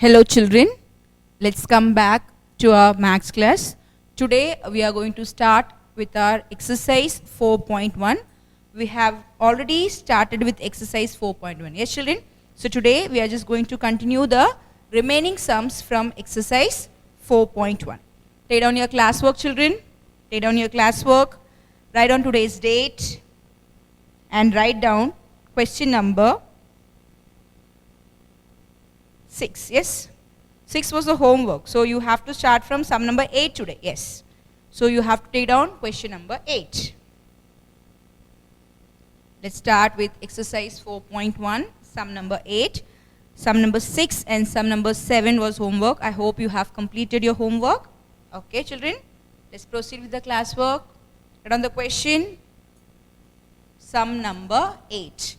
Hello children, let's come back to our maths class. Today we are going to start with our exercise 4.1. We have already started with exercise 4.1. Yes children? So today we are just going to continue the remaining sums from exercise 4.1. Take down your classwork children, take down your classwork, write down today's date and write down question number 6, yes? 6 was the homework. So you have to start from sum number 8 today, yes. So you have to take down question number 8. Let's start with exercise 4.1, sum number 8. Sum number 6 and sum number 7 was homework. I hope you have completed your homework. Okay, children? Let's proceed with the classwork. Write on the question. Sum number 8.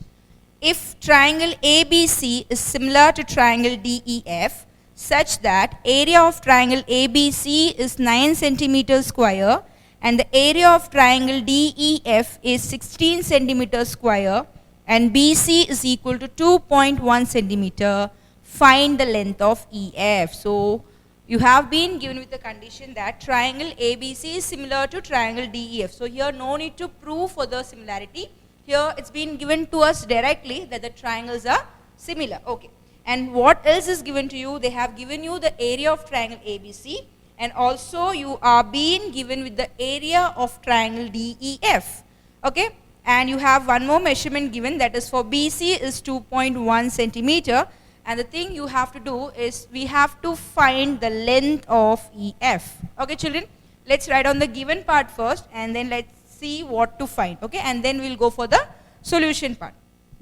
If triangle ABC is similar to triangle DEF such that area of triangle ABC is 9 centimeters square and the area of triangle DEF is 16 centimeters square and BC is equal to 2.1 centimeter, find the length of EF. So you have been given with the condition that triangle ABC is similar to triangle DEF. So here no need to prove for the similarity. Here it's been given to us directly that the triangles are similar. Okay. And what else is given to you? They have given you the area of triangle ABC and also you are being given with the area of triangle DEF. Okay. And you have one more measurement given, that is for BC is 2.1 centimeter, and the thing you have to do is we have to find the length of EF. Okay children, let's write on the given part first and then let's see what to find, okay, and then we'll go for the solution part.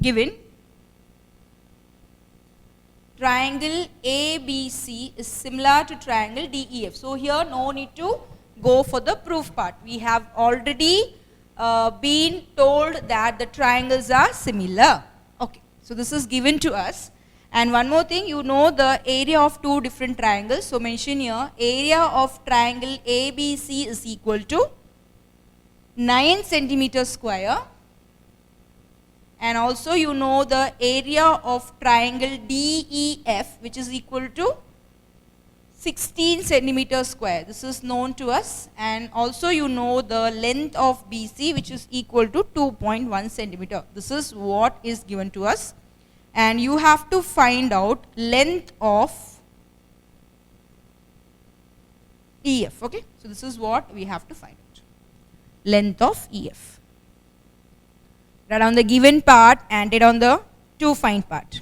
Given triangle ABC is similar to triangle DEF. So here no need to go for the proof part. We have already been told that the triangles are similar. Okay, so this is given to us. And one more thing, you know the area of two different triangles. So mention here, area of triangle ABC is equal to 9 centimeters square, and also you know the area of triangle DEF which is equal to 16 centimeters square. This is known to us, and also you know the length of BC which is equal to 2.1 centimeter. This is what is given to us, and you have to find out length of EF. Okay, so this is what we have to find out. Length of EF. Write down the given part and write down the to find part.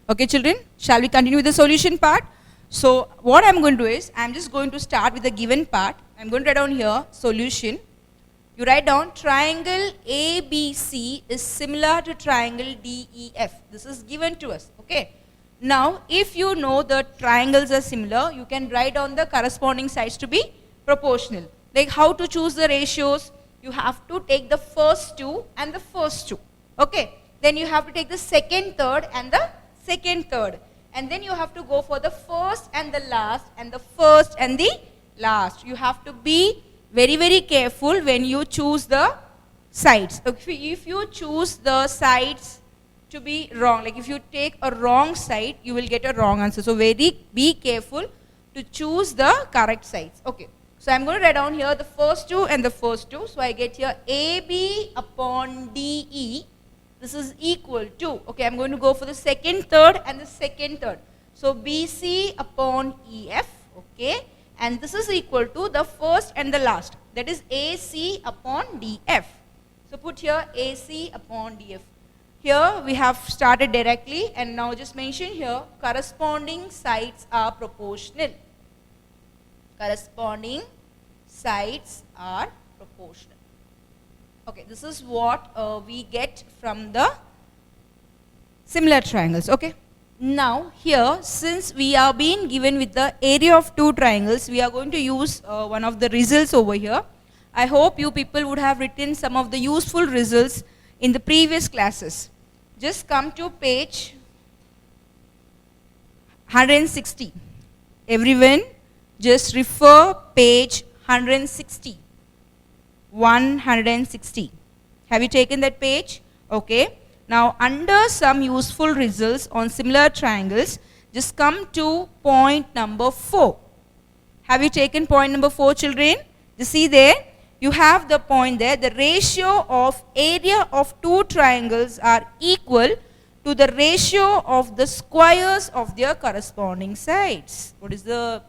Okay children, shall we continue with the solution part? So what I am going to do is, I am just going to start with the given part. I am going to write down here solution. You write down triangle ABC is similar to triangle DEF. This is given to us. Okay. Now, if you know the triangles are similar, you can write down the corresponding sides to be proportional. Like how to choose the ratios? You have to take the first two and the first two. Okay. Then you have to take the second third and the second third. And then you have to go for the first and the last and the first and the last. You have to be very careful when you choose the sides. If you choose the sides to be wrong, like if you take a wrong side, you will get a wrong answer. So be careful to choose the correct sides. Okay. So I'm going to write down here the first two and the first two. So I get here AB upon DE. This is equal to, okay, I'm going to go for the second third and the second third. So BC upon EF, okay. And this is equal to the first and the last, that is AC upon DF. So put here AC upon DF. Here we have started directly, and now just mention here corresponding sides are proportional. Corresponding sides are proportional. Okay, this is what we get from the similar triangles. Okay. Now here, since we are being given with the area of two triangles, we are going to use one of the results over here. I hope you people would have written some of the useful results in the previous classes. Just come to page 160. Everyone just refer page 160. 160. Have you taken that page? Okay. Now under some useful results on similar triangles, just come to point number 4. Have you taken point number 4, children? You see there, you have the point there, the ratio of area of two triangles are equal to the ratio of the squares of their corresponding sides. What is the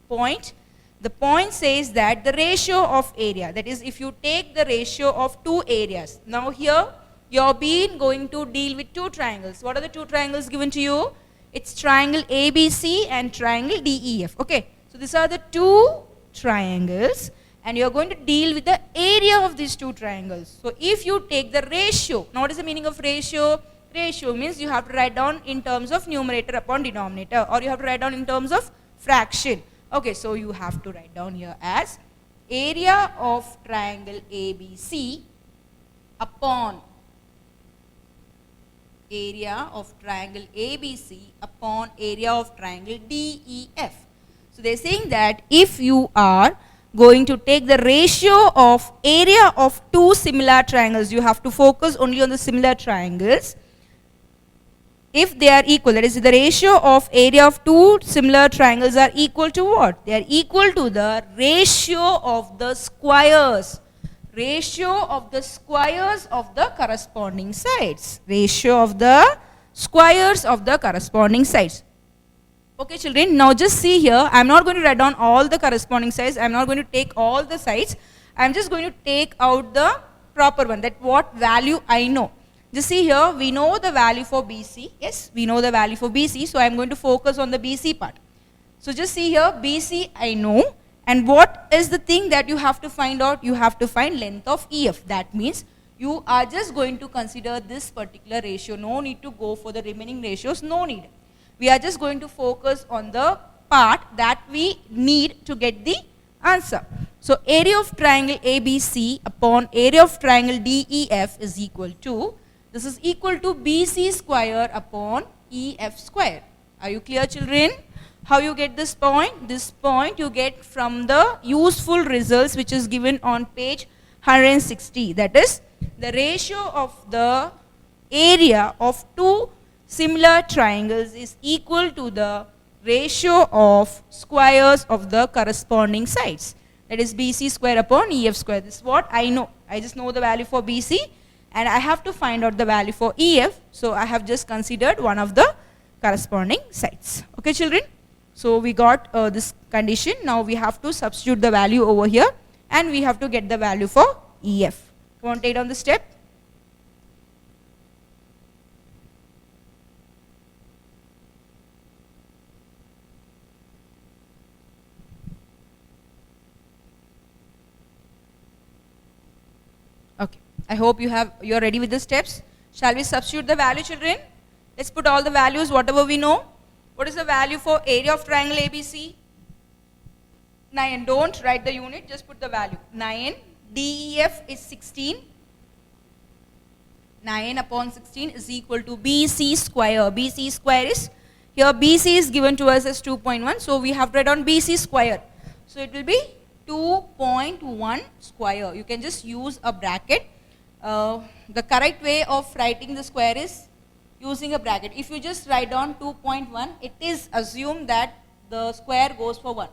point? The point says that the ratio of area, that is if you take the ratio of two areas. Now here, you're going to deal with two triangles. What are the two triangles given to you? It's triangle ABC and triangle DEF. Okay. So these are the two triangles and you're going to deal with the area of these two triangles. So if you take the ratio, now what is the meaning of ratio? Ratio means you have to write down in terms of numerator upon denominator, or you have to write down in terms of fraction. Okay, so you have to write down here as area of triangle ABC upon area of triangle ABC upon area of triangle DEF. So they are saying that if you are going to take the ratio of area of two similar triangles, you have to focus only on the similar triangles. If they are equal, that is the ratio of area of two similar triangles are equal to what? They are equal to the ratio of the squares. Ratio of the squares of the corresponding sides. Ratio of the squares of the corresponding sides. Okay children, now just see here, I am not going to write down all the corresponding sides, I am not going to take all the sides, I am just going to take out the proper one, that what value I know. Just see here, we know the value for BC, yes, we know the value for BC, so I am going to focus on the BC part. So just see here, BC I know, and what is the thing that you have to find out? You have to find length of EF, that means you are just going to consider this particular ratio, no need to go for the remaining ratios, no need. We are just going to focus on the part that we need to get the answer. So area of triangle ABC upon area of triangle DEF is equal to, this is equal to BC square upon EF square. Are you clear children? How you get this point? This point you get from the useful results which is given on page 160. That is the ratio of the area of two similar triangles is equal to the ratio of squares of the corresponding sides. That is BC square upon EF square. This is what I know. I just know the value for BC and I have to find out the value for EF. So I have just considered one of the corresponding sides. Okay children. So we got this condition. Now we have to substitute the value over here and we have to get the value for EF. You want to take down the step? Okay, I hope you are ready with the steps. Shall we substitute the value children? Let's put all the values whatever we know. What is the value for area of triangle ABC? 9. Don't write the unit, just put the value. 9. DEF is 16. 9 upon 16 is equal to BC square. BC square is, here BC is given to us as 2.1. So we have to write down BC square. So it will be 2.1 square. You can just use a bracket. The correct way of writing the square is using a bracket. If you just write down 2.1, it is assumed that the square goes for 1.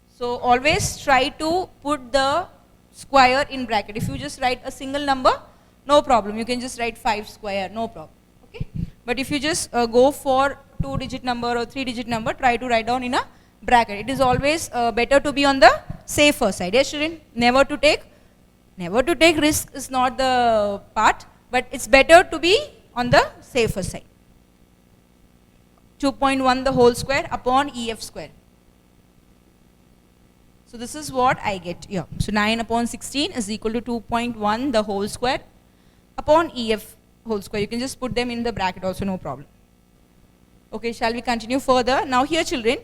So always try to put the square in bracket. If you just write a single number, no problem. You can just write 5 square, no problem. Okay. But if you just go for 2-digit number or 3-digit number, try to write down in a bracket. It is always better to be on the safer side. Yes, children. Never to take risk is not the part, but it's better to be on the safer side. 2.1 the whole square upon EF square. So this is what I get here. So 9 upon 16 is equal to 2.1 the whole square upon EF whole square. You can just put them in the bracket also, no problem. Okay, shall we continue further? Now here children,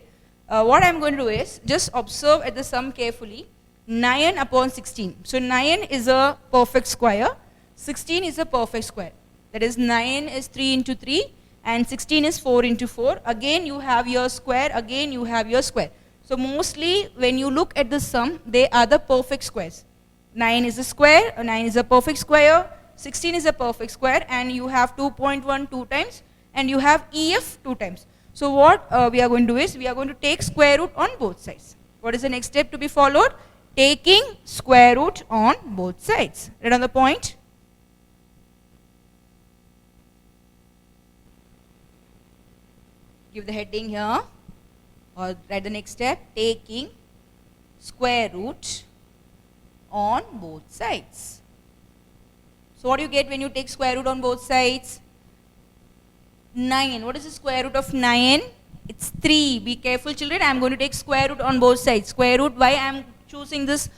what I am going to do is, just observe at the sum carefully. 9 upon 16. So 9 is a perfect square, 16 is a perfect square. That is 9 is 3 into 3 and 16 is 4 into 4. Again you have your square, again you have your square. So mostly when you look at the sum, they are the perfect squares. 9 is a square, 9 is a perfect square, 16 is a perfect square, and you have 2.1 two times, and you have EF two times. So what we are going to do is, we are going to take square root on both sides. What is the next step to be followed? Taking square root on both sides. Right on the point? Give the heading here, or write the next step, taking square root on both sides. So what do you get when you take square root on both sides? 9. What is the square root of 9? It's 3. Be careful, children. I am going to take square root on both sides. Square root, why I am choosing this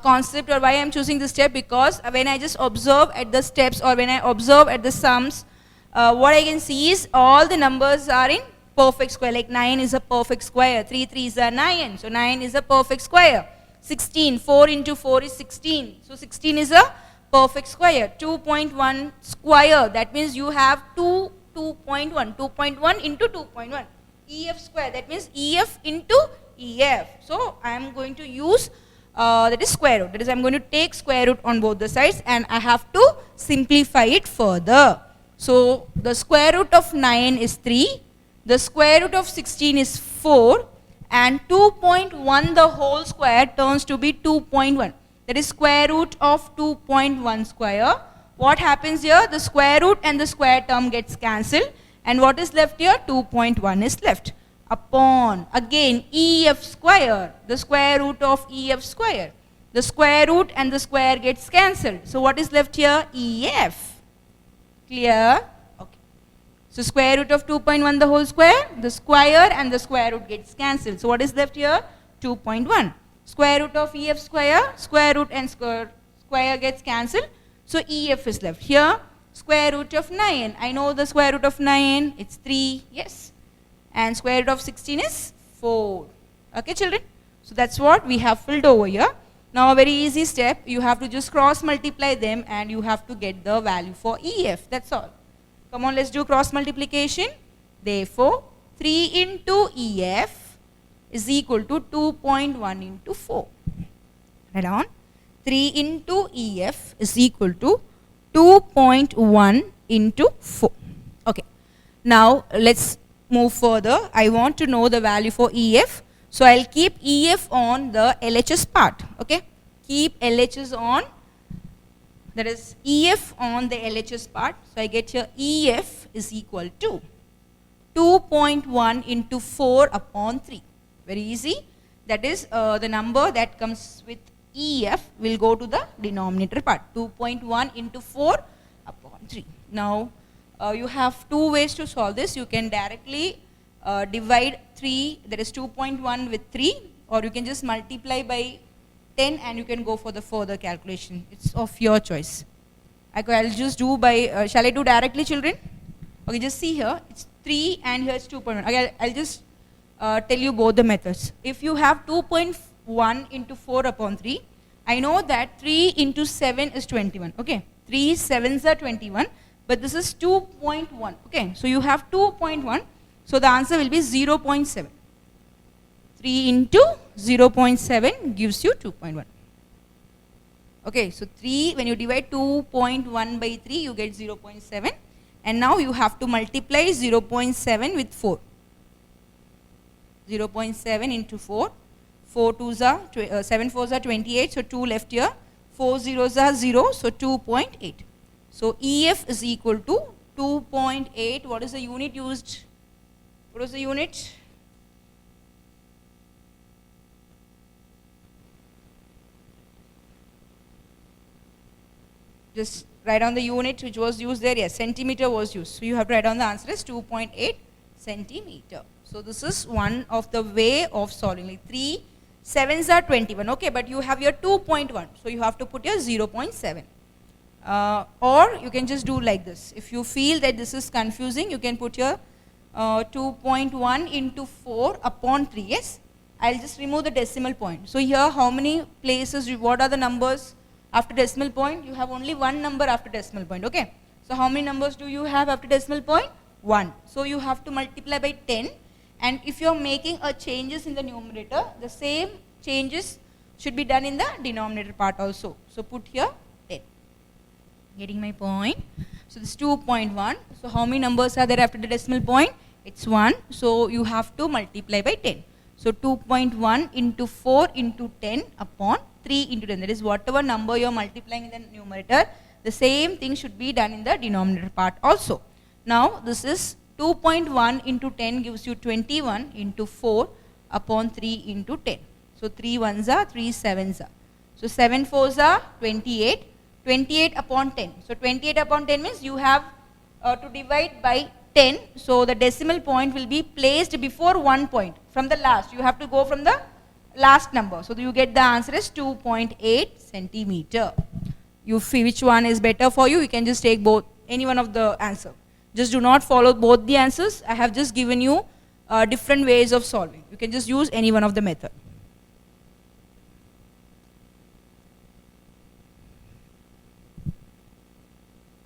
concept, or why I am choosing this step? Because when I just observe at the steps, or when I observe at the sums, what I can see is all the numbers are in perfect square. Like 9 is a perfect square. 3 3s are 9. So 9 is a perfect square. 16. 4 into 4 is 16. So 16 is a perfect square. 2.1 square. That means you have 2.1. 2.1 into 2.1. EF square. That means EF into EF. So I am going to use that is square root. That is, I am going to take square root on both the sides, and I have to simplify it further. So the square root of 9 is 3. The square root of 16 is 4, and 2.1 the whole square turns to be 2.1. That is square root of 2.1 square. What happens here? The square root and the square term gets cancelled, and what is left here? 2.1 is left. Upon, again, EF square, the square root of EF square. The square root and the square gets cancelled. So what is left here? EF. Clear? So square root of 2.1 the whole square, the square and the square root gets cancelled. So what is left here? 2.1. Square root of EF square root and square gets cancelled. So EF is left here. Square root of 9. I know the square root of 9. It's 3. Yes. And square root of 16 is 4. Okay, children? So that's what we have filled over here. Now a very easy step. You have to just cross multiply them, and you have to get the value for EF. That's all. Come on, let's do cross multiplication. Therefore, 3 into EF is equal to 2.1 into 4. Right on. 3 into EF is equal to 2.1 into 4. Okay. Now, let's move further. I want to know the value for EF. So, I'll keep EF on the LHS part. Okay. Keep LHS on. That is EF on the LHS part. So I get here EF is equal to 2.1 into 4 upon 3. Very easy. That is the number that comes with EF will go to the denominator part. 2.1 into 4 upon 3. Now you have two ways to solve this. You can directly divide 3, that is 2.1 with 3, or you can just multiply by 10 and you can go for the further calculation. It's of your choice. I'll just do by, shall I do directly, children? Okay, just see here, it's 3 and here it's 2.1. Okay, I'll just tell you both the methods. If you have 2.1 into 4 upon 3, I know that 3 into 7 is 21. Okay, 3 7s are 21, but this is 2.1. Okay, so you have 2.1, so the answer will be 0.7. 3 into 0.7 gives you 2.1. Okay, so 3, when you divide 2.1 by 3, you get 0.7. And now you have to multiply 0.7 with 4. 0.7 into 4. 7 4s are 28, so 2 left here. 4 zeros are 0, so 2.8. So EF is equal to 2.8. What is the unit used? What was the unit? Just write down the unit which was used there. Yes, centimeter was used. So you have to write down the answer as 2.8 centimeter. So this is one of the way of solving. Like 3 7s are 21. Okay, but you have your 2.1. So you have to put your 0.7. Or you can just do like this. If you feel that this is confusing, you can put your 2.1 into 4 upon 3. Yes, I'll just remove the decimal point. So here, how many places? What are the numbers? After decimal point, you have only one number after decimal point, okay? So how many numbers do you have after decimal point? 1. So you have to multiply by 10, And if you're making a changes in the numerator, the same changes should be done in the denominator part also. So put here 10. Getting my point? So this 2.1. So how many numbers are there after the decimal point? It's 1. So you have to multiply by 10. So 2.1 into 4 into 10 upon 3 into 10. That is whatever number you are multiplying in the numerator, the same thing should be done in the denominator part also. Now this is 2.1 into 10 gives you 21 into 4 upon 3 into 10. So 3 ones are 3 sevens are. So 7 fours are 28. 28 upon 10. So 28 upon 10 means you have to divide by 10. So the decimal point will be placed before 1 point from the last. You have to go from the last number. So you get the answer is 2.8 centimeter. You feel which one is better for you. You can just take both, any one of the answer. Just do not follow both the answers. I have just given you different ways of solving. You can just use any one of the method.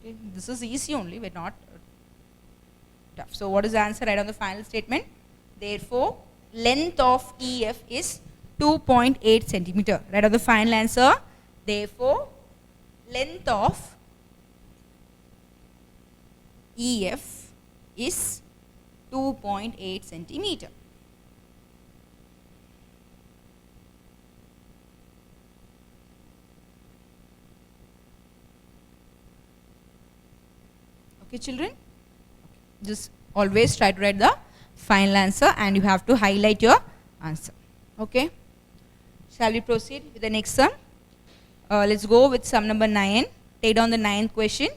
Okay, this is easy only, but not tough. So what is the answer? Write on the final statement. Therefore, length of EF is 2.8 centimeter. Write on the final answer. Therefore, length of EF is 2.8 centimeter. Okay, children? Just always try to write the final answer and you have to highlight your answer. Okay? Shall we proceed with the next sum? Let's go with sum number 9. Take down the 9th question.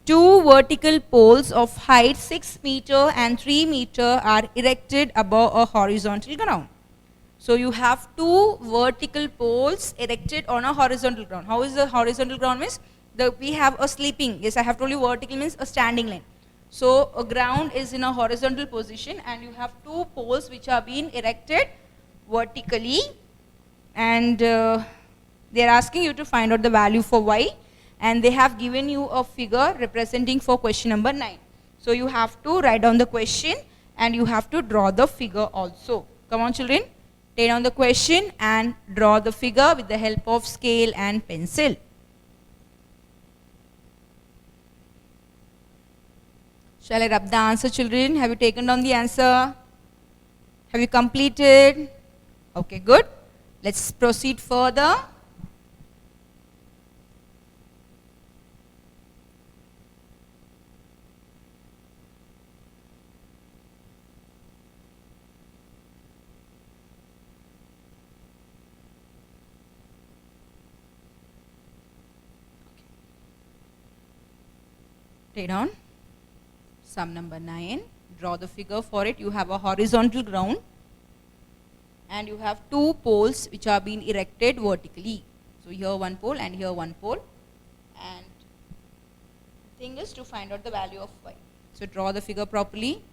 Two vertical poles of height 6 meter and 3 meter are erected above a horizontal ground. So you have two vertical poles erected on a horizontal ground. How is the horizontal ground means? We have a sleeping. Yes, I have told you vertical means a standing line. So a ground is in a horizontal position and you have two poles which are being erected vertically, and they are asking you to find out the value for y, and they have given you a figure representing for question number 9. So you have to write down the question and you have to draw the figure also. Come on children, take down the question and draw the figure with the help of scale and pencil. Shall I rub the answer, children? Have you taken down the answer? Have you completed? Okay, good. Let's proceed further. Take down. Sum number 9, draw the figure for it. You have a horizontal ground and you have two poles which are being erected vertically. So here one pole and here one pole, and the thing is to find out the value of y. So draw the figure properly.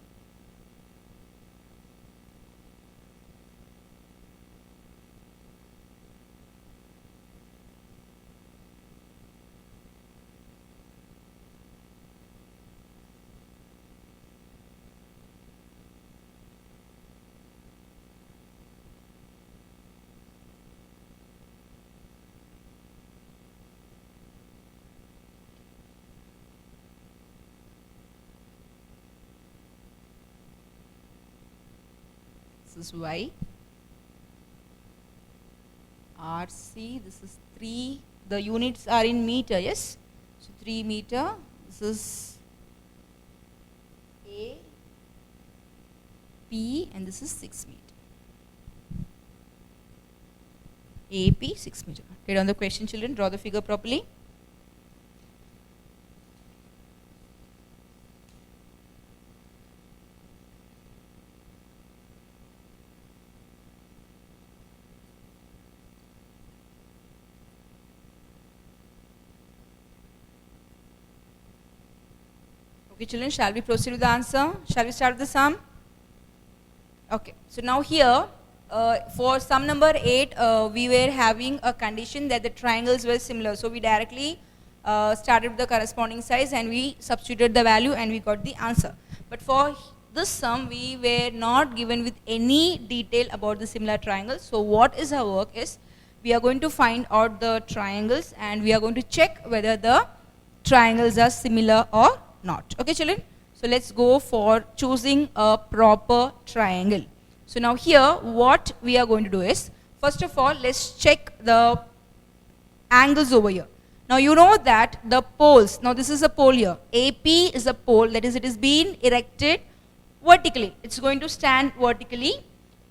This is y, RC, this is 3, the units are in meter, yes? So 3 meter, this is A, P, and this is 6 meter. AP, 6 meter. Take down the question, children, draw the figure properly. Okay, children, shall we proceed with the answer? Shall we start with the sum? Okay, so now here, for sum number 8, we were having a condition that the triangles were similar. So we directly started with the corresponding size and we substituted the value and we got the answer. But for this sum we were not given with any detail about the similar triangles. So what is our work is, we are going to find out the triangles and we are going to check whether the triangles are similar or not. Okay children? So let's go for choosing a proper triangle. So now here what we are going to do is, first of all let's check the angles over here. Now you know that the poles, now this is a pole here, AP is a pole, that is it is being erected vertically, it's going to stand vertically,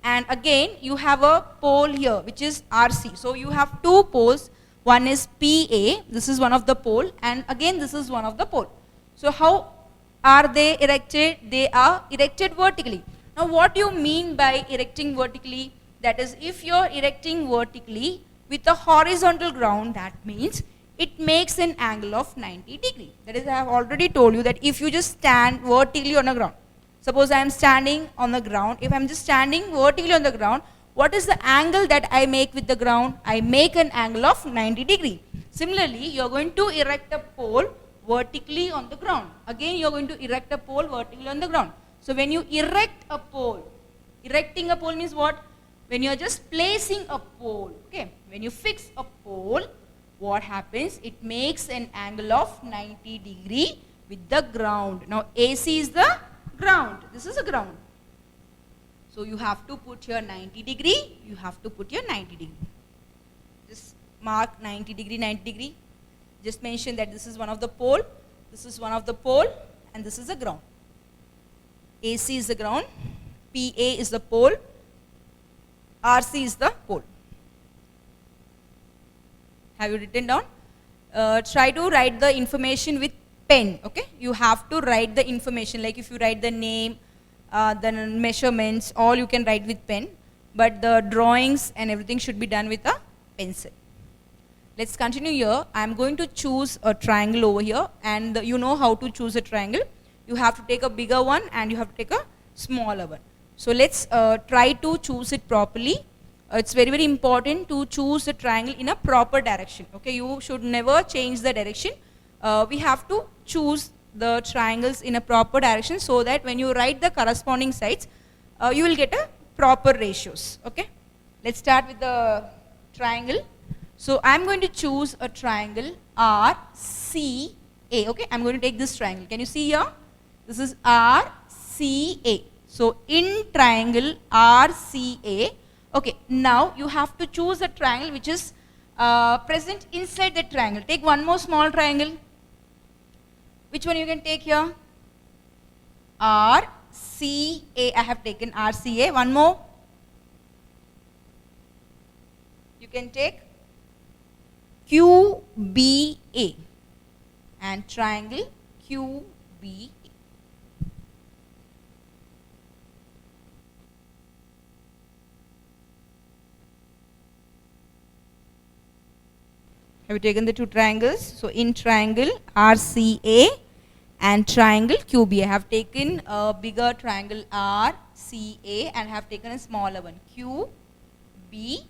and again you have a pole here which is RC. So you have two poles, one is PA, this is one of the pole, and again this is one of the pole. So how are they erected? They are erected vertically. Now what do you mean by erecting vertically? That is, if you are erecting vertically with a horizontal ground, that means it makes an angle of 90 degree. That is, I have already told you that if you just stand vertically on the ground, suppose I am standing on the ground, if I am just standing vertically on the ground, what is the angle that I make with the ground? I make an angle of 90 degree. Similarly, you are going to erect a pole vertically on the ground. Again, you are going to erect a pole vertically on the ground. So when you erect a pole, erecting a pole means what? When you are just placing a pole, okay? When you fix a pole, what happens? It makes an angle of 90 degree with the ground. Now AC is the ground. This is a ground. So you have to put here 90 degree. You have to put here 90 degree. Just mark 90 degree, 90 degree. Just mention that this is one of the pole. This is one of the pole, and this is the ground. AC is the ground. PA is the pole. RC is the pole. Have you written down? Try to write the information with pen, okay? You have to write the information, like if you write the name, the measurements, all you can write with pen, but the drawings and everything should be done with a pencil. Let's continue here. I am going to choose a triangle over here, and you know how to choose a triangle. You have to take a bigger one and you have to take a smaller one. So let's try to choose it properly. It's very, very important to choose the triangle in a proper direction. Okay, you should never change the direction. We have to choose the triangles in a proper direction so that when you write the corresponding sides, you will get a proper ratios. Okay, let's start with the triangle. So I'm going to choose a triangle RCA. Okay, I'm going to take this triangle. Can you see here? This is RCA. So in triangle RCA, okay, now you have to choose a triangle which is present inside the triangle. Take one more small triangle. Which one you can take here? RCA. I have taken RCA. One more. You can take QBA and triangle QBA. Have you taken the two triangles? So in triangle RCA and triangle QBA, I have taken a bigger triangle RCA and have taken a smaller one QBA.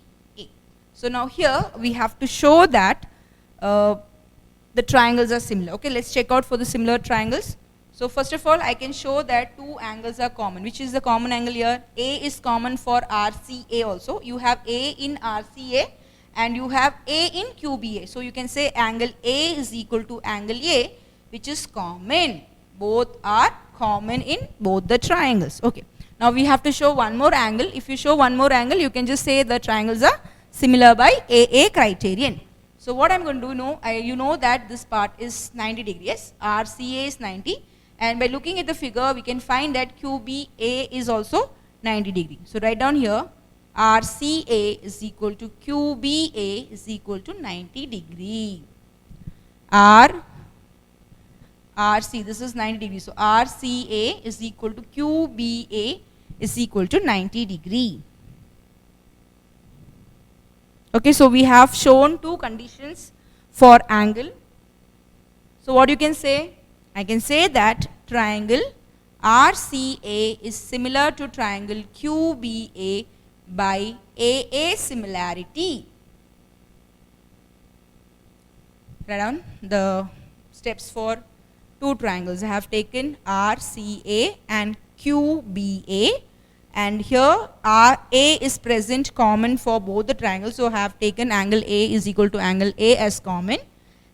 So now here we have to show that the triangles are similar. Okay, let's check out for the similar triangles. So first of all, I can show that two angles are common. Which is the common angle here? A is common for RCA also. You have A in RCA and you have A in QBA. So you can say angle A is equal to angle A, which is common. Both are common in both the triangles. Okay. Now we have to show one more angle. If you show one more angle, you can just say the triangles are similar by AA criterion. So what I'm going to do, you know that this part is 90 degrees. Yes, RCA is 90. And by looking at the figure, we can find that QBA is also 90 degrees. So write down here, RCA is equal to QBA is equal to 90 degree. RC, this is 90 degrees. So RCA is equal to QBA is equal to 90 degree. Okay, so we have shown two conditions for angle. So what you can say? I can say that triangle RCA is similar to triangle QBA by AA similarity. Write down the steps for two triangles. I have taken RCA and QBA, and here RA is present common for both the triangles, so I have taken angle A is equal to angle A as common,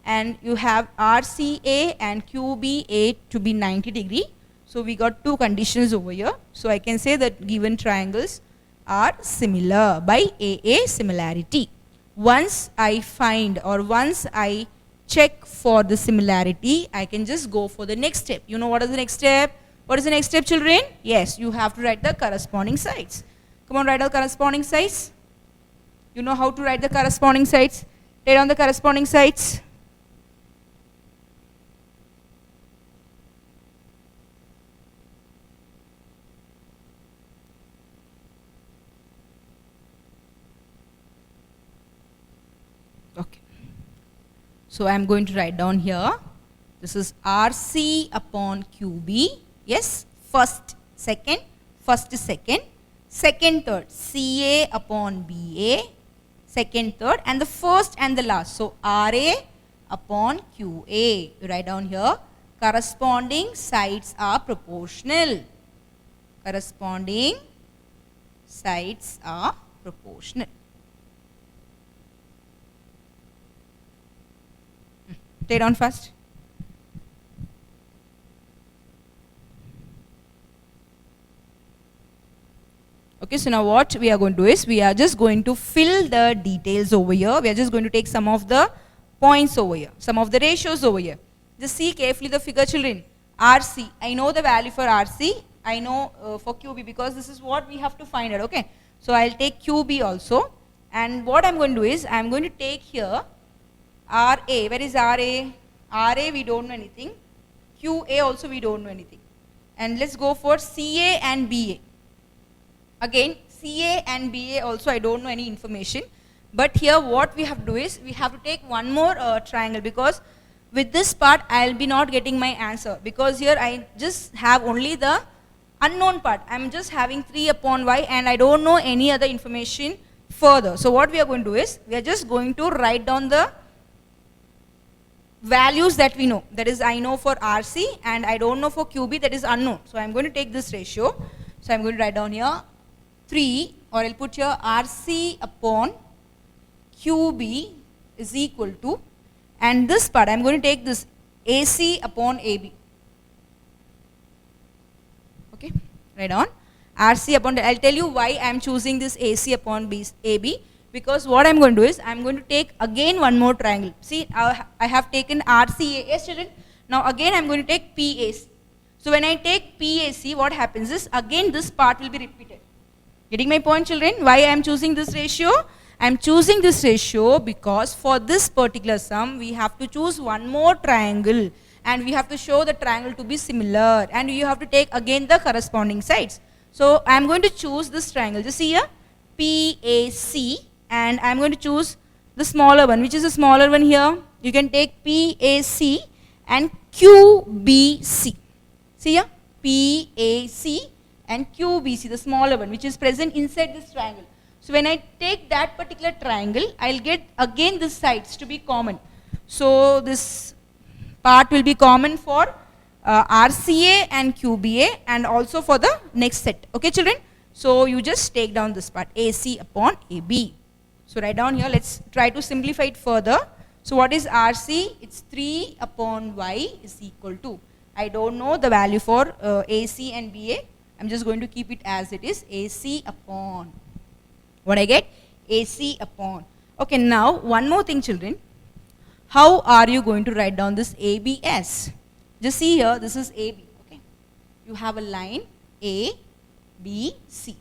and you have RCA and QBA to be 90 degree. So we got two conditions over here. So I can say that given triangles are similar by AA similarity. Once I find or once I check for the similarity, I can just go for the next step. You know what is the next step? What is the next step, children? Yes, you have to write the corresponding sides. Come on, write the corresponding sides. You know how to write the corresponding sides. Write down the corresponding sides. Okay. So I am going to write down here. This is RC upon QB. Yes, first, second, second, third. CA upon BA, second, third, and the first and the last. So RA upon QA. You write down here. Corresponding sides are proportional. Corresponding sides are proportional. Take down first. Okay, so now what we are going to do is we are just going to fill the details over here. We are just going to take some of the points over here, some of the ratios over here. Just see carefully the figure, children. RC, I know the value for RC. I know for QB, because this is what we have to find out. Okay, so I'll take QB also. And what I'm going to do is I'm going to take here RA. Where is RA? RA we don't know anything. QA also we don't know anything. And let's go for CA and BA. Again, CA and BA also I don't know any information. But here what we have to do is we have to take one more triangle, because with this part I'll be not getting my answer, because here I just have only the unknown part. I'm just having 3 upon y and I don't know any other information further. So what we are going to do is we are just going to write down the values that we know. That is, I know for RC and I don't know for QB, that is unknown. So I'm going to take this ratio. So I'm going to write down here 3, or I'll put here RC upon QB is equal to, and this part I'm going to take this AC upon AB. Okay, write down RC upon, I'll tell you why I'm choosing this AC upon AB, because what I'm going to do is I'm going to take again one more triangle. See, I have taken RCA, yes children. Now again I'm going to take PAC. So when I take PAC, what happens is again this part will be repeated. Getting my point, children? Why I am choosing this ratio? I am choosing this ratio because for this particular sum, we have to choose one more triangle and we have to show the triangle to be similar, and you have to take again the corresponding sides. So I am going to choose this triangle. Just see here, PAC, and I am going to choose the smaller one. Which is the smaller one here? You can take PAC and QBC. See here, PAC and QBC, the smaller one, which is present inside this triangle. So when I take that particular triangle, I'll get again the sides to be common. So this part will be common for RCA and QBA and also for the next set. Okay children? So you just take down this part, AC upon AB. So write down here, let's try to simplify it further. So what is RC? It's 3 upon Y is equal to, I don't know the value for AC and BA. I'm just going to keep it as it is, AC upon, what I get? AC upon. Okay, now one more thing children. How are you going to write down this ABS? Just see here, this is AB. Okay, you have a line A, B, C.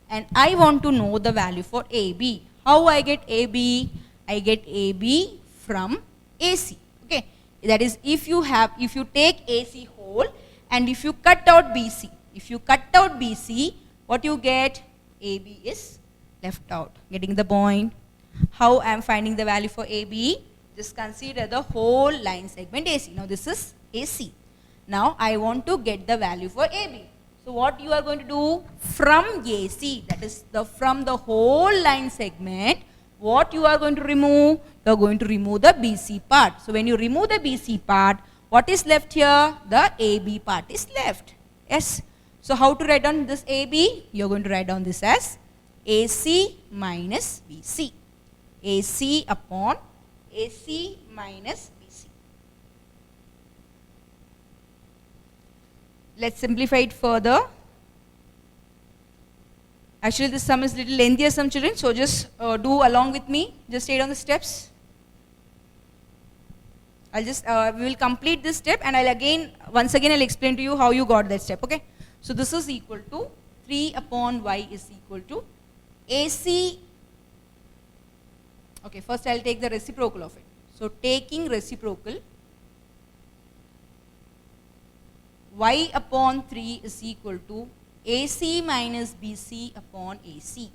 And I want to know the value for AB. How I get AB? I get AB from AC. Okay, that is if you take AC whole and if you cut out BC. If you cut out BC, what you get? AB is left out. Getting the point? How I am finding the value for AB? Just consider the whole line segment AC. Now this is AC. Now I want to get the value for AB. So what you are going to do? From AC, that is from the whole line segment, what you are going to remove? You are going to remove the BC part. So when you remove the BC part, what is left here? The AB part is left. Yes. So how to write down this AB? You're going to write down this as AC minus BC. AC upon AC minus BC. Let's simplify it further. Actually, this sum is little lengthier, some children, so just do along with me. Just stay on the steps. I'll just, we will complete this step, and once again I'll explain to you how you got that step, okay? So this is equal to 3 upon y is equal to AC. Okay, first I'll take the reciprocal of it. So taking reciprocal, y upon 3 is equal to AC minus BC upon AC.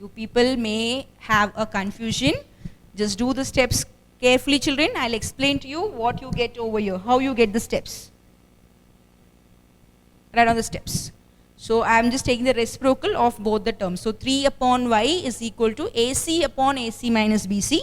You people may have a confusion. Just do the steps carefully, children. I'll explain to you what you get over here, how you get the steps. Write on the steps. So I am just taking the reciprocal of both the terms. So 3 upon y is equal to AC upon AC minus BC.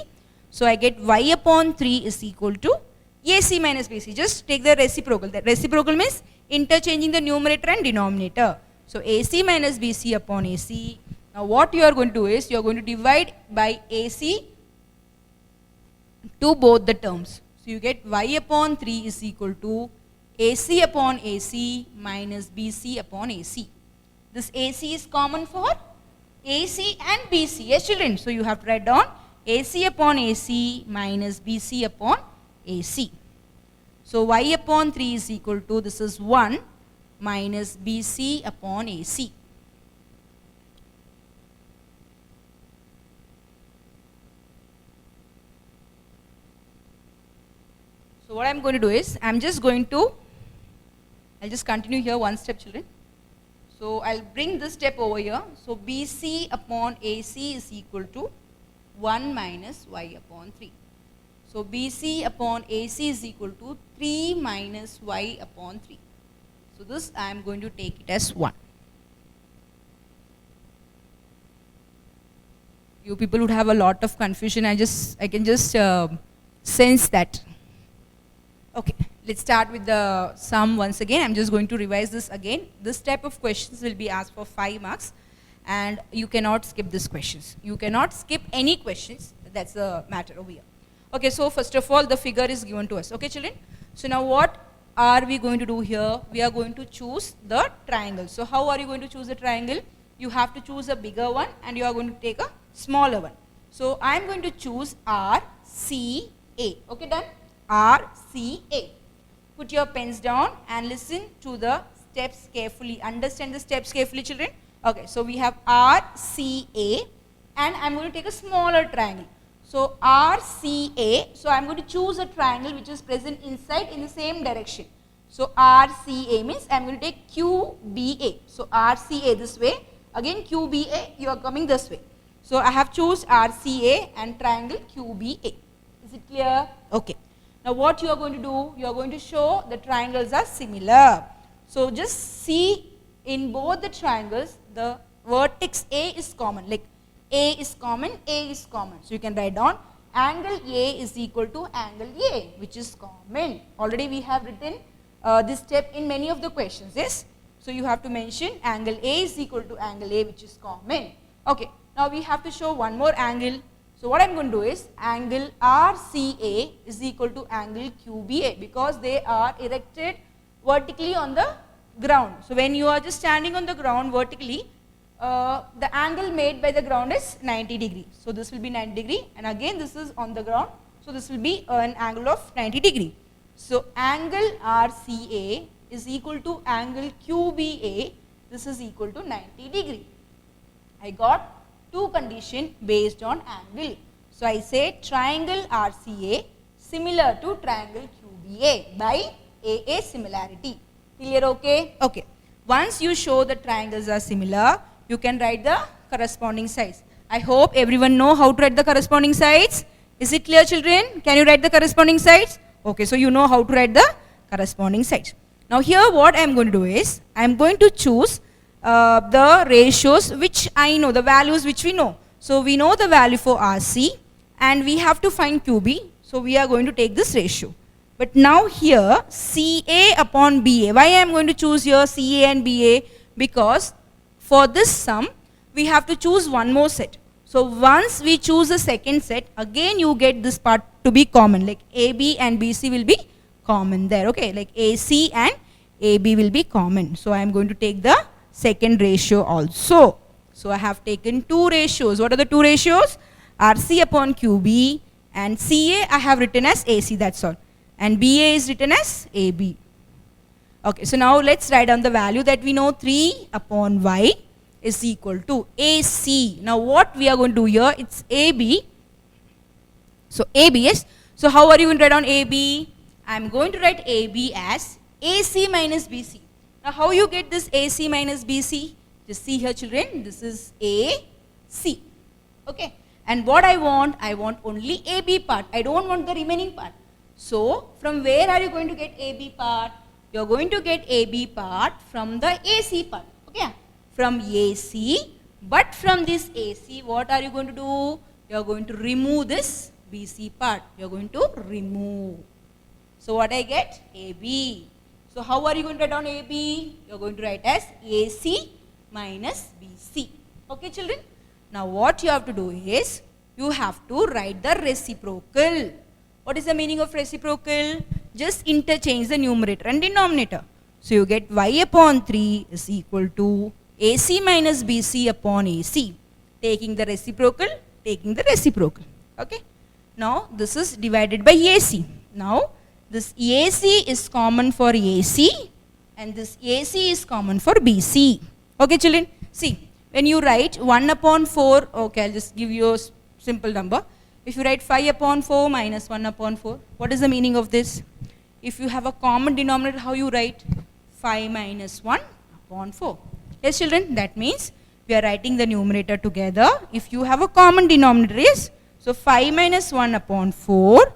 So I get y upon 3 is equal to AC minus BC. Just take the reciprocal. The reciprocal means interchanging the numerator and denominator. So AC minus BC upon AC. Now what you are going to do is you are going to divide by AC to both the terms. So you get y upon 3 is equal to AC upon AC minus BC upon AC. This AC is common for AC and BC. Yes, children. So you have to write down AC upon AC minus BC upon AC. So y upon 3 is equal to, this is 1 minus BC upon AC. So what I am going to do is, I'll just continue here one step, children. So I'll bring this step over here. So BC upon AC is equal to 1 minus y upon 3. So BC upon AC is equal to 3 minus y upon 3. So this I am going to take it as 1. You people would have a lot of confusion. I can just sense that. Okay, let's start with the sum once again. I'm just going to revise this again. This type of questions will be asked for 5 marks, and you cannot skip these questions. You cannot skip any questions. That's the matter over here. Okay, so first of all, the figure is given to us. Okay, children? So now what are we going to do here? We are going to choose the triangle. So how are you going to choose the triangle? You have to choose a bigger one, and you are going to take a smaller one. So I am going to choose RCA. Okay, done? RCA. Put your pens down and listen to the steps carefully. Understand the steps carefully, children. Okay, so we have RCA, and I am going to take a smaller triangle. So RCA, so I am going to choose a triangle which is present inside in the same direction. So RCA means I am going to take QBA. So RCA this way, again QBA, you are coming this way. So I have choose RCA and triangle QBA. Is it clear? Okay. Now what you are going to do, you are going to show the triangles are similar. So just see in both the triangles, the vertex A is common, like A is common, A is common. So you can write down angle A is equal to angle A, which is common. Already we have written this step in many of the questions, yes? So you have to mention angle A is equal to angle A, which is common. Okay, now we have to show one more angle. So what I am going to do is, angle RCA is equal to angle QBA, because they are erected vertically on the ground. So when you are just standing on the ground vertically, the angle made by the ground is 90 degree. So this will be 90 degree, and again this is on the ground. So this will be an angle of 90 degree. So angle RCA is equal to angle QBA. This is equal to 90 degree. I got two conditions based on angle. So I say triangle RCA similar to triangle QBA by AA similarity. Clear? Okay? Okay. Once you show the triangles are similar, you can write the corresponding sides. I hope everyone know how to write the corresponding sides. Is it clear, children? Can you write the corresponding sides? Okay, so you know how to write the corresponding sides. Now here what I am going to do is, I am going to choose the ratios which I know, the values which we know. So we know the value for RC, and we have to find QB. So we are going to take this ratio. But now here CA upon BA. Why I am going to choose here CA and BA? Because for this sum we have to choose one more set. So once we choose the second set, again you get this part to be common, like AB and BC will be common there. Okay, like AC and AB will be common. So I am going to take the second ratio also. So I have taken two ratios. What are the two ratios? RC upon QB, and CA I have written as AC, that's all. And BA is written as AB. Okay, so now let's write down the value that we know. 3 upon Y is equal to AC. Now what we are going to do here, it's AB. So AB, yes. So how are you going to write down AB? I am going to write AB as AC minus BC. Now how you get this AC minus BC? Just see here children, this is AC. Okay. And what I want only AB part. I don't want the remaining part. So from where are you going to get AB part? You are going to get AB part from the AC part. Okay. From AC. But from this AC, what are you going to do? You are going to remove this BC part. You are going to remove. So what I get? AB. So how are you going to write down AB? You are going to write as AC minus BC. Okay children? Now what you have to do is, you have to write the reciprocal. What is the meaning of reciprocal? Just interchange the numerator and denominator. So you get Y upon 3 is equal to AC minus BC upon AC. Taking the reciprocal, taking the reciprocal. Okay. Now this is divided by AC. Now this AC is common for AC and this AC is common for BC. Okay children? See, when you write 1 upon 4, okay, I'll just give you a simple number. If you write 5 upon 4 minus 1 upon 4, what is the meaning of this? If you have a common denominator, how you write? 5 minus 1 upon 4. Yes children, that means we are writing the numerator together. If you have a common denominator, yes. So 5 minus 1 upon 4,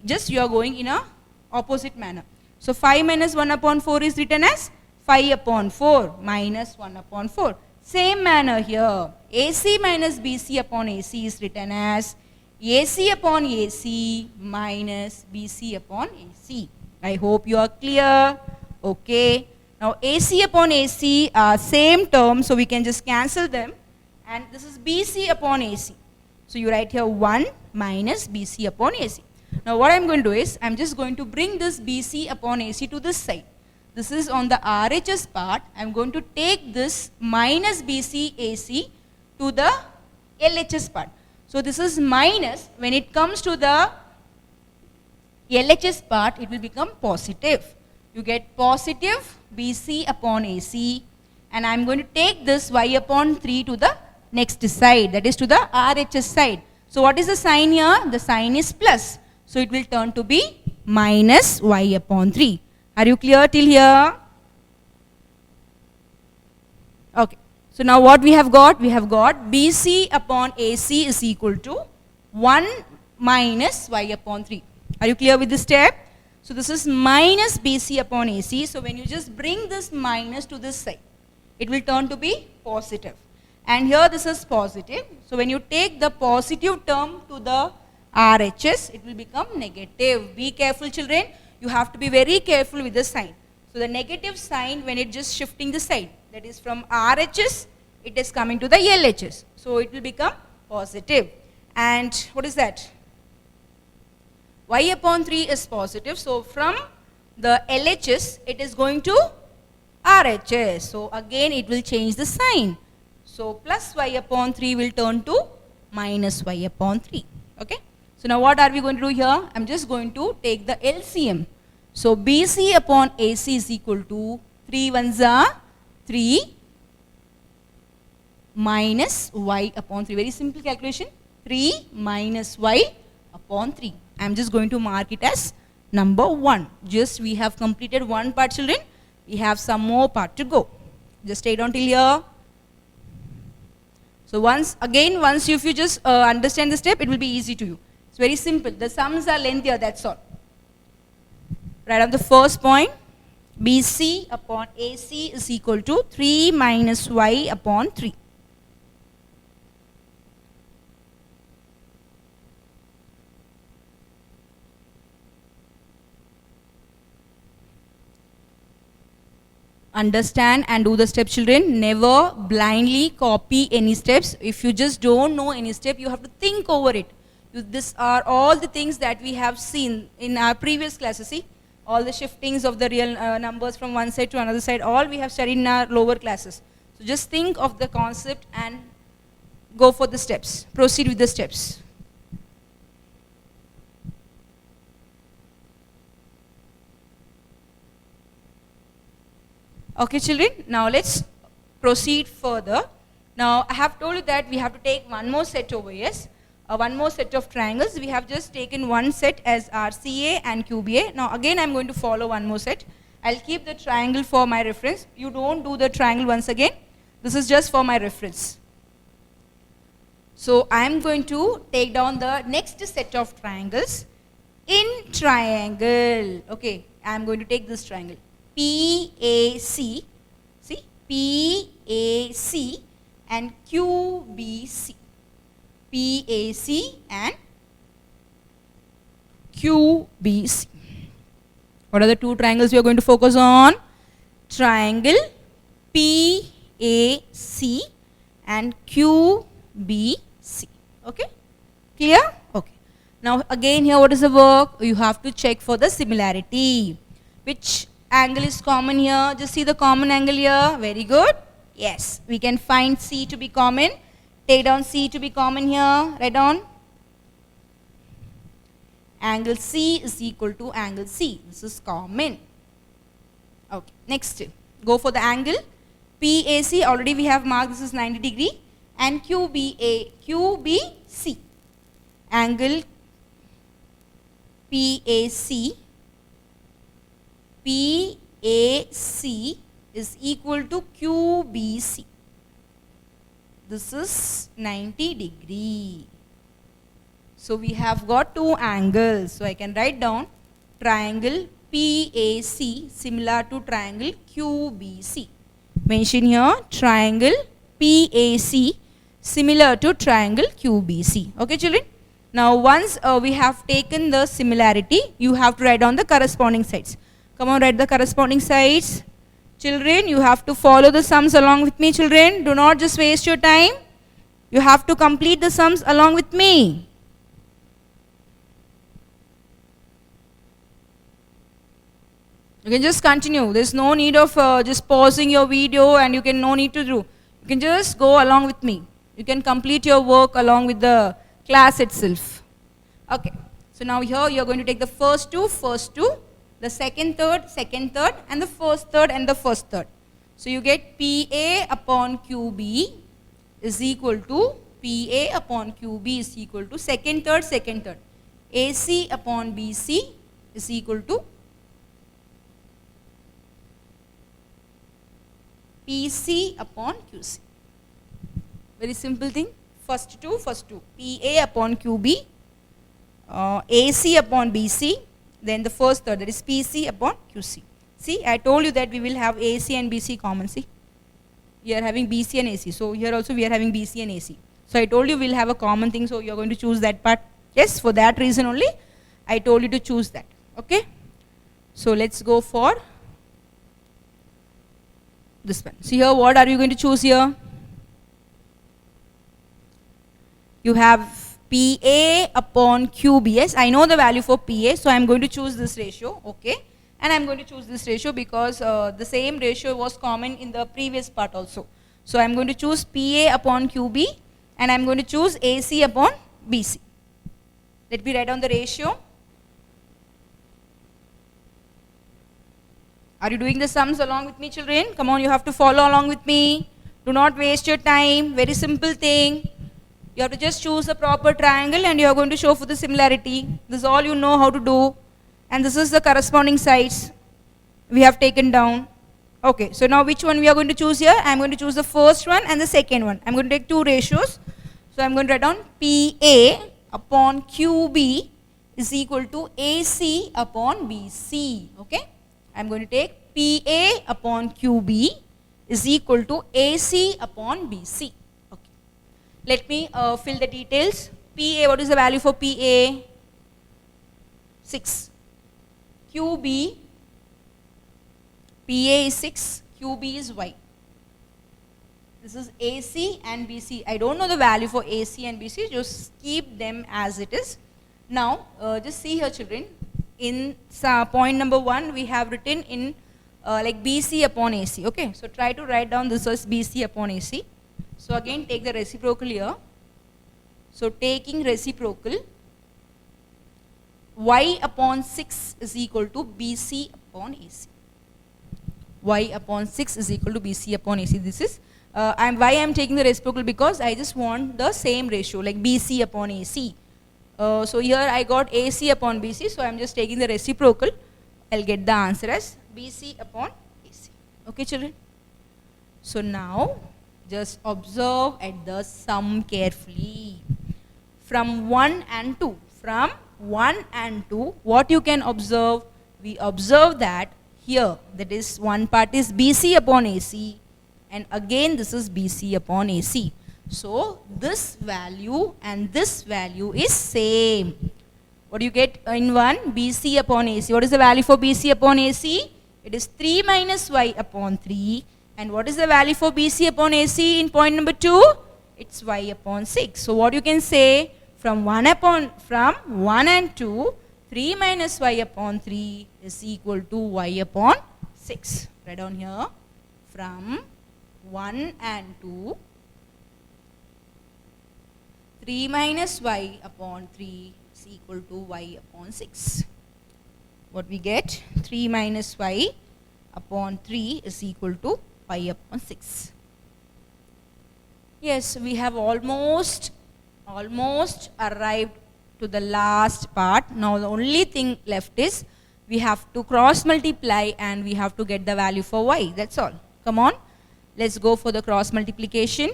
just you are going in a opposite manner. So 5 minus 1 upon 4 is written as 5 upon 4 minus 1 upon 4. Same manner here, AC minus BC upon AC is written as AC upon AC minus BC upon AC. I hope you are clear. Okay. Now AC upon AC are same term, so we can just cancel them. And this is BC upon AC. So you write here 1 minus BC upon AC. Now what I am going to do is, I am just going to bring this BC upon AC to this side. This is on the RHS part. I am going to take this minus BC AC to the LHS part. So this is minus. When it comes to the LHS part, it will become positive. You get positive BC upon AC, and I am going to take this Y upon 3 to the next side, that is to the RHS side. So what is the sign here? The sign is plus. So it will turn to be minus Y upon 3. Are you clear till here? Okay. So now what we have got? We have got BC upon AC is equal to 1 minus Y upon 3. Are you clear with this step? So this is minus BC upon AC. So when you just bring this minus to this side, it will turn to be positive. And here this is positive. So when you take the positive term to the RHS, it will become negative. Be careful children. You have to be very careful with the sign. So the negative sign, when it just shifting the side, that is from RHS, it is coming to the LHS. So it will become positive. And what is that? Y upon 3 is positive. So from the LHS, it is going to RHS. So again, it will change the sign. So plus Y upon 3 will turn to minus Y upon 3. Okay. So now what are we going to do here? I am just going to take the LCM. So BC upon AC is equal to 3 ones are 3 minus Y upon 3. Very simple calculation. 3 minus Y upon 3. I am just going to mark it as number 1. Just we have completed one part children. We have some more part to go. Just stay down till here. So once if you just understand the step, it will be easy to you. It's very simple. The sums are lengthier, that's all. Right on the first point, BC upon AC is equal to 3 minus Y upon 3. understand and do the steps, children. Never blindly copy any steps. If you just don't know any step, you have to think over it. These are all the things that we have seen in our previous classes. See, all the shiftings of the real numbers from one side to another side, all we have studied in our lower classes. So just think of the concept and go for the steps. Proceed with the steps. Okay, children, now let's proceed further. Now, I have told you that we have to take one more set over, yes? One more set of triangles. We have just taken one set as our CA and QBA. Now, again, I'm going to follow one more set. I'll keep the triangle for my reference. You don't do the triangle once again. This is just for my reference. So, I'm going to take down the next set of triangles in triangle. Okay, I'm going to take this triangle. PAC, see, PAC and QBC. PAC and QBC. What are the two triangles we are going to focus on? Triangle PAC and QBC. Okay? Clear? Okay. Now again here what is the work? You have to check for the similarity. Which angle is common here? Just see the common angle here. Very good. Yes. We can find C to be common. Take down C to be common here. Write down. Angle C is equal to angle C. This is common. Okay. Next. Go for the angle. PAC. Already we have marked this is 90 degree. And QBC. Angle PAC. PAC is equal to QBC. This is 90 degree. So we have got two angles. So I can write down triangle PAC similar to triangle QBC. Mention here triangle PAC similar to triangle QBC. Okay, children? Now once we have taken the similarity, you have to write down the corresponding sides. Come on, write the corresponding sides. Children, you have to follow the sums along with me, children. Do not just waste your time. You have to complete the sums along with me. You can just continue. There is no need of just pausing your video and you can no need to do. You can just go along with me. You can complete your work along with the class itself. Okay. So now here you are going to take the first two, the second third, and the first third and the first third. So you get PA upon QB is equal to PA upon QB is equal to second third. AC upon BC is equal to PC upon QC. Very simple thing. First two. PA upon QB, AC upon BC, then the first third, that is PC upon QC. See, I told you that we will have AC and BC common. See, we are having BC and AC. So here also we are having BC and AC. So I told you we will have a common thing. So you are going to choose that part. Yes, for that reason only I told you to choose that. Okay. So let's go for this one. See here, what are you going to choose here? You have PA upon QB. Yes, I know the value for PA, so I am going to choose this ratio. Okay. And I am going to choose this ratio because the same ratio was common in the previous part also. So I am going to choose PA upon QB and I am going to choose AC upon BC. Let me write down the ratio. Are you doing the sums along with me, children? Come on, you have to follow along with me. Do not waste your time. Very simple thing. You have to just choose a proper triangle and you are going to show for the similarity. This is all you know how to do. And this is the corresponding sides we have taken down. Okay, so now which one we are going to choose here? I am going to choose the first one and the second one. I am going to take two ratios. So I am going to write down PA upon QB is equal to AC upon BC. Okay, I am going to take PA upon QB is equal to AC upon BC. Okay, let me fill the details. PA, what is the value for PA? 6. QB, PA is 6, QB is y. This is AC and BC. I don't know the value for AC and BC, just keep them as it is. Now, just see here children, in point number 1, we have written in like BC upon AC, okay. So, try to write down this as BC upon AC. So, again take the reciprocal here. So, taking reciprocal, y upon 6 is equal to BC upon AC. Y upon 6 is equal to BC upon AC. This is, why I am taking the reciprocal, because I just want the same ratio like BC upon AC. So here I got AC upon BC, so I am just taking the reciprocal. I will get the answer as BC upon AC. Okay children? So now just observe at the sum carefully. From 1 and 2. From 1 and 2, what you can observe? We observe that here, that is one part is BC upon AC, and again this is BC upon AC. So this value and this value is same. What do you get in 1? BC upon AC. What is the value for BC upon AC? It is 3 minus y upon 3. And what is the value for BC upon AC in point number 2? It's y upon 6. So what you can say, from 1 and 2, 3 minus y upon 3 is equal to y upon 6. Write down here, from 1 and 2, 3 minus y upon 3 is equal to y upon 6. What we get? 3 minus y upon 3 is equal to y upon 6. Yes, we have almost arrived to the last part. Now the only thing left is we have to cross multiply and we have to get the value for y. That's all. Come on, let's go for the cross multiplication.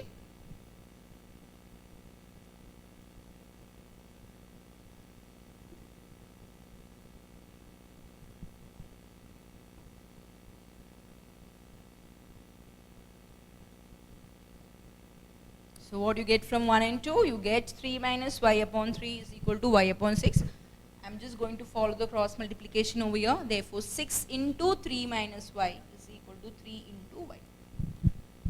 So what you get from 1 and 2? You get 3 minus y upon 3 is equal to y upon 6. I am just going to follow the cross multiplication over here. Therefore, 6 into 3 minus y is equal to 3 into y.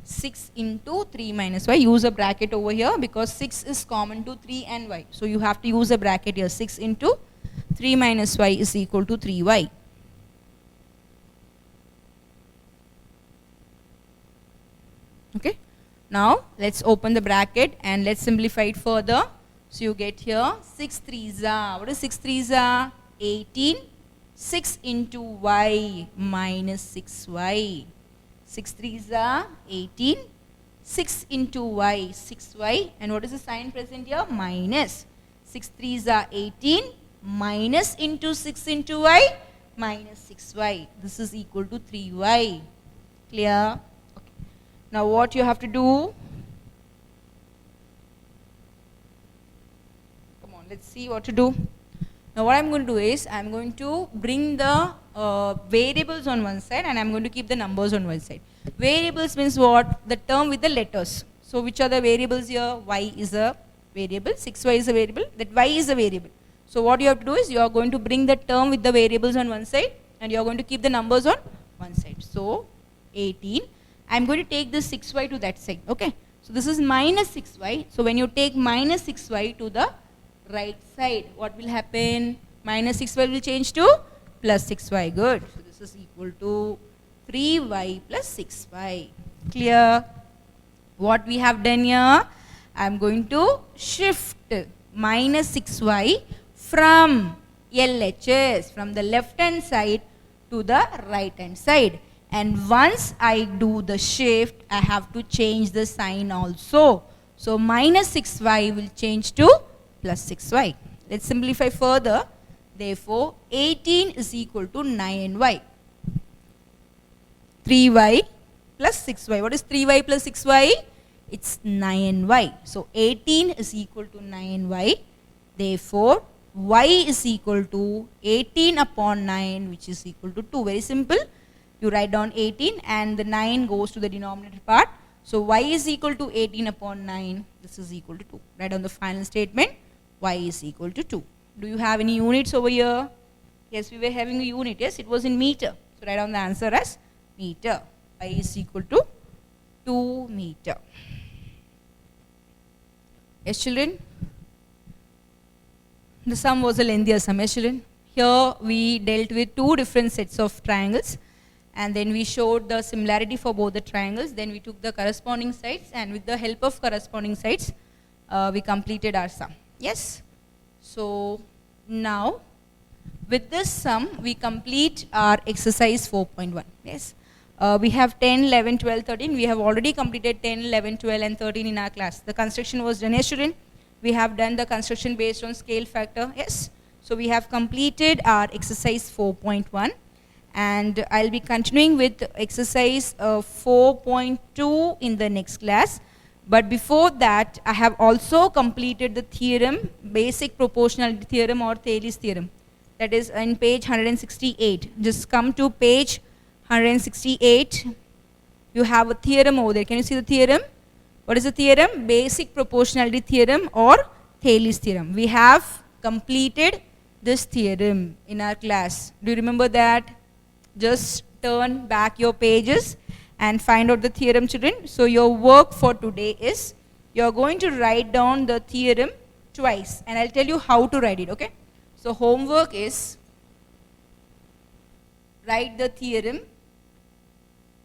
6 into 3 minus y. Use a bracket over here because 6 is common to 3 and y. So you have to use a bracket here. 6 into 3 minus y is equal to 3y. Okay. Now, let's open the bracket and let's simplify it further. So, you get here 6 3s are, what is 6 3s are? 18. 6 into y minus 6y. 6 3s are 18. 6 into y, 6y. And what is the sign present here? Minus. 6 3s are 18. Minus into 6 into y, minus 6y. This is equal to 3y. Clear? Now what you have to do? Come on, let's see what to do. Now what I'm going to do is, I'm going to bring the variables on one side and I'm going to keep the numbers on one side. Variables means what? The term with the letters. So which are the variables here? Y is a variable, 6y is a variable, that y is a variable. So what you have to do is, you are going to bring the term with the variables on one side and you are going to keep the numbers on one side. So 18. I'm going to take this 6y to that side, okay. So this is minus 6y. So when you take minus 6y to the right side, what will happen? Minus 6y will change to plus 6y, good. So this is equal to 3y plus 6y. Clear? What we have done here? I'm going to shift minus 6y from LHS, from the left hand side to the right hand side. And once I do the shift, I have to change the sign also. So minus 6y will change to plus 6y. Let's simplify further. Therefore, 18 is equal to 9y. 3y plus 6y. What is 3y plus 6y? It's 9y. So 18 is equal to 9y. Therefore, y is equal to 18 upon 9, which is equal to 2. Very simple. You write down 18 and the 9 goes to the denominator part. So y is equal to 18 upon 9. This is equal to 2. Write down the final statement. Y is equal to 2. Do you have any units over here? Yes, we were having a unit. Yes, it was in meter. So write down the answer as meter. I is equal to 2 meter. Yes, children? The sum was a lengthier sum, yes, children? Here we dealt with two different sets of triangles, and then we showed the similarity for both the triangles. Then we took the corresponding sides, and with the help of corresponding sides, we completed our sum. Yes? So now, with this sum, we complete our exercise 4.1. Yes? We have 10, 11, 12, 13. We have already completed 10, 11, 12, and 13 in our class. The construction was done, yes, children? We have done the construction based on scale factor. Yes? So we have completed our exercise 4.1, and I'll be continuing with exercise 4.2 in the next class. But before that, I have also completed the theorem, basic proportionality theorem or Thales theorem. That is in page 168. Just come to page 168. You have a theorem over there. Can you see the theorem? What is the theorem? Basic proportionality theorem or Thales theorem. We have completed this theorem in our class. Do you remember that? Just turn back your pages and find out the theorem, children. So your work for today is, you are going to write down the theorem twice, and I'll tell you how to write it, okay? So homework is, write the theorem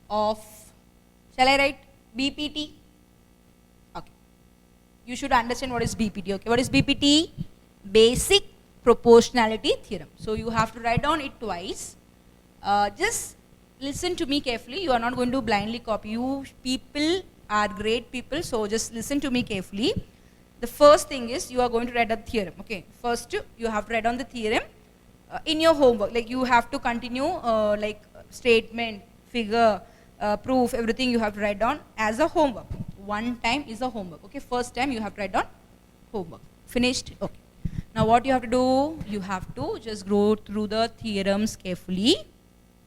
of, shall I write BPT? Okay. You should understand what is BPT, okay? What is BPT? Basic proportionality theorem. So you have to write down it twice. Just listen to me carefully. You are not going to blindly copy. You people are great people, so just listen to me carefully. The first thing is, you are going to write a theorem, okay? First, you have to write down the theorem in your homework. Like you have to continue like statement, figure, proof, everything you have to write down as a homework. One time is a homework, okay? First time you have to write down homework. Finished? Okay. Now what you have to do, you have to just go through the theorems carefully.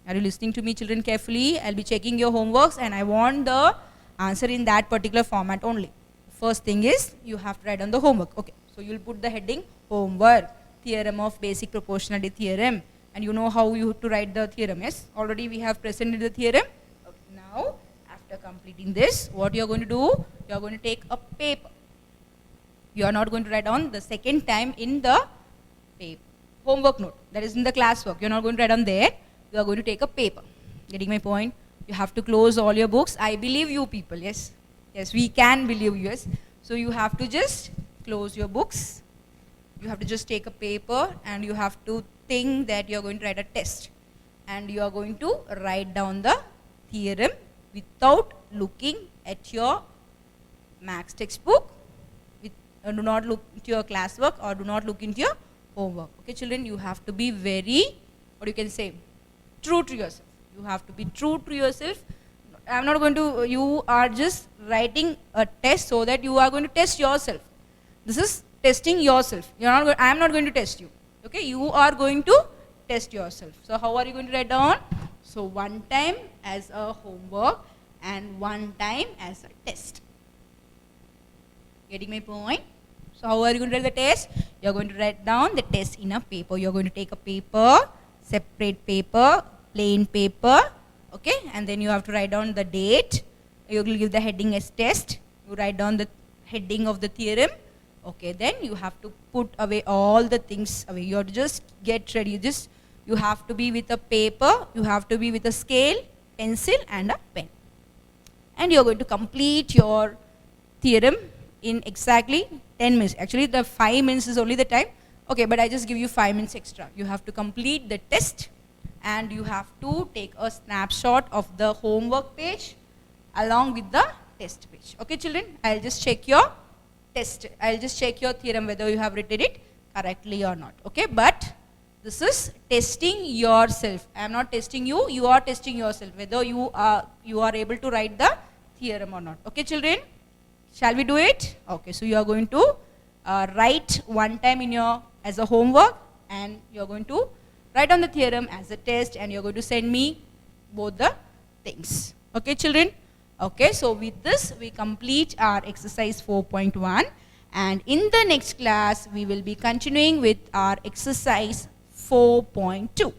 Are you listening to me, children, carefully? I'll be checking your homeworks, and I want the answer in that particular format only. First thing is, you have to write down the homework. Okay, so you'll put the heading homework, theorem of basic proportionality theorem, and you know how you have to write the theorem. Yes, already we have presented the theorem. Okay, now after completing this, what you are going to do, you are going to take a paper. You are not going to write down the second time in the paper. Homework note, that is in the classwork. You are not going to write down there. You are going to take a paper. Getting my point? You have to close all your books. I believe you people, yes. Yes, we can believe you, yes. So you have to just close your books. You have to just take a paper, and you have to think that you are going to write a test. And you are going to write down the theorem without looking at your maths textbook. Do not look into your classwork, or do not look into your homework. Okay, children, you have to be very, what you can say, true to yourself. You have to be true to yourself. I'm not going to, you are just writing a test so that you are going to test yourself. This is testing yourself. I am not going to test you. Okay, you are going to test yourself. So how are you going to write down? So one time as a homework and one time as a test. Getting my point? So how are you going to write the test? You are going to write down the test in a paper. You are going to take a paper, separate paper, plain paper, okay, and then you have to write down the date. You will give the heading as test. You write down the heading of the theorem. Okay, then you have to put away all the things away. You have to just get ready. You have to be with a paper. You have to be with a scale, pencil, and a pen. And you are going to complete your theorem in exactly 10 minutes. Actually, the 5 minutes is only the time. Okay, but I just give you 5 minutes extra. You have to complete the test, and you have to take a snapshot of the homework page along with the test page. Okay, children, I'll just check your test. I'll just check your theorem whether you have written it correctly or not. Okay, but this is testing yourself. I am not testing you. You are testing yourself whether you are able to write the theorem or not. Okay, children, shall we do it? Okay, so you are going to write one time in your as a homework, and you are going to write down the theorem as a test, and you are going to send me both the things. Okay, children? Okay, so with this we complete our exercise 4.1, and in the next class we will be continuing with our exercise 4.2.